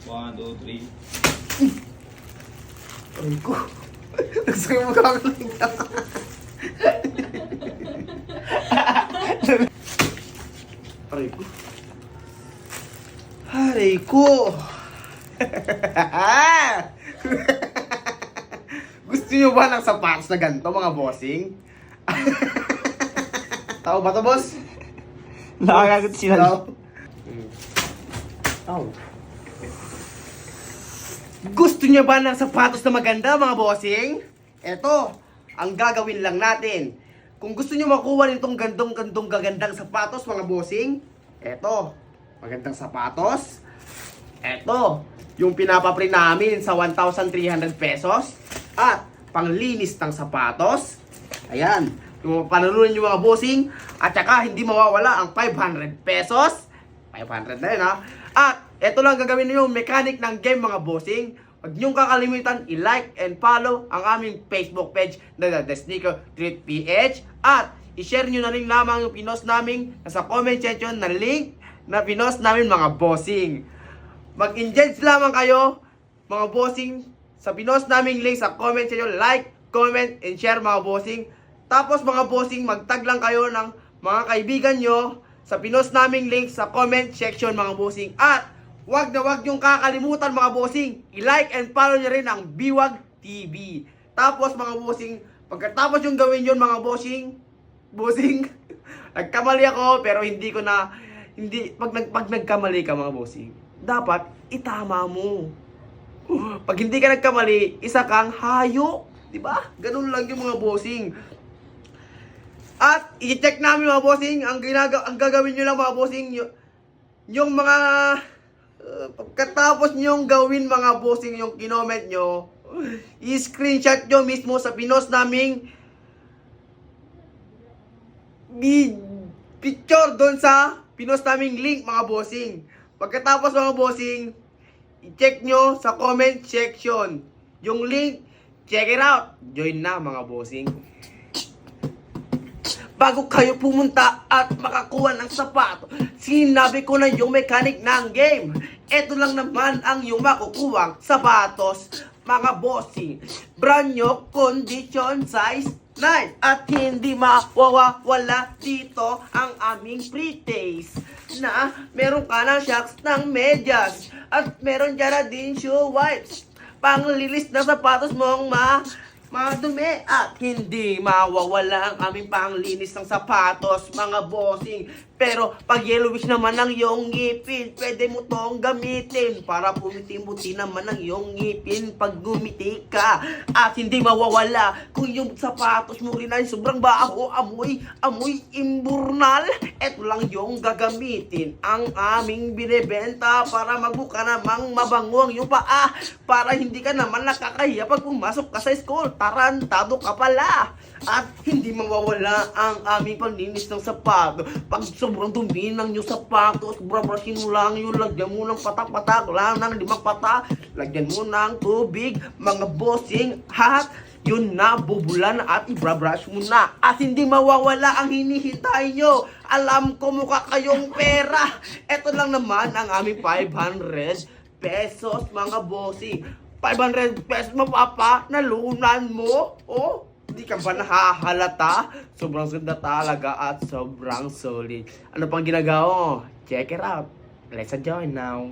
1, 2, 3. Aray ko. Gusto mo kakaling ka. Aray ko. Aray ko. Gusto nyo ba ng sapatos na ganito, mga bossing? Tao ba to, boss? Nakakagot sila. Tao. Ow. Gusto niyo ba ng sapatos na maganda, mga bossing? Eto, ang gagawin lang natin. Kung gusto niyo makuha nitong gandong-gandong-gagandang sapatos, mga bossing, eto, magandang sapatos. Eto, yung pinapaprint namin sa 1,300 pesos. At, panglinis ng sapatos. Ayan, yung panalunan niyo, mga bossing. At saka, hindi mawawala ang 500 pesos. 500 na yun, ha? At, eto lang gagawin niyo yung mechanic ng game, mga bossing. Huwag niyong kakalimutan i-like and follow ang aming Facebook page na The Sneaker Treat PH. At i-share niyo na rin lamang yung pinost namin nasa comment section na link na pinost namin, mga bossing. Mag-engage lamang kayo, mga bossing, sa pinost naming link sa comment section. Like, comment, and share, mga bossing. Tapos, mga bossing, mag-tag lang kayo ng mga kaibigan nyo sa pinost naming link sa comment section, mga bossing. At wag na wag yung kakalimutan, mga bossing, i-like and follow nyo rin ang Biwag TV. Tapos, mga bossing, pagkatapos yung gawin yun, mga bossing, nagkamali ako, pero hindi ko na, pag nagkamali ka, mga bossing, dapat itama mo. Pag hindi ka nagkamali, isa kang hayop. Diba? Ganun lang yung mga bossing. At i-check namin, mga bossing, ang gagawin nyo lang, mga bossing, yung mga pagkatapos nyong gawin, mga bossing, yung kinoment nyo, i-screenshot nyo mismo sa pinost naming picture doon sa pinost naming link, mga bossing. Pagkatapos, mga bossing, i-check nyo sa comment section yung link. Check it out. Join na, mga bossing. Bago kayo pumunta at makakuha ng sapato, sinabi ko na yung mechanic ng game. Ito lang naman ang yung makukuhang sapatos, mga bossing. Brand new, condition, size 9. At hindi mawawala dito ang aming pre-taste. Na meron ka ng shocks ng medyas. At meron dyan na din shoe wipes. Panglilis na sapatos mong madumi. At hindi mawawala ang aming panglinis ng sapatos, mga bossing. Pero pag yellowish naman ang iyong ngipin, pwede mo tong gamitin para pumitim-buti naman ang iyong ngipin pag gumiti ka. At hindi mawawala kung yung sapatos mo rin ay sobrang baho, amoy imburnal. Eto lang yung gagamitin ang aming binibenta para magbuka namang mabango ang iyong paa. Para hindi ka naman nakakahiya pag pumasok ka sa school. Tarantado ka pala. At hindi mawawala ang aming panlinis ng sapato. Pag sobrang dumi ng yung sapatos, brabrashin mo lang yun, lagyan mo ng patak-patak lang ng 5 pata, lagyan mo ng tubig, mga bossing, at yun na, bubulan at i-brush mo na. At hindi mawawala ang hinihintay nyo. Alam ko mukha kayong pera. Ito lang naman ang aming 500 pesos, mga bossing. 500 pesos, mapapa, nalunan mo? Oh, hindi ka ba nahahalata? Sobrang ganda talaga at sobrang solid. Ano pang ginagawa mo? Check it out. Let's join now.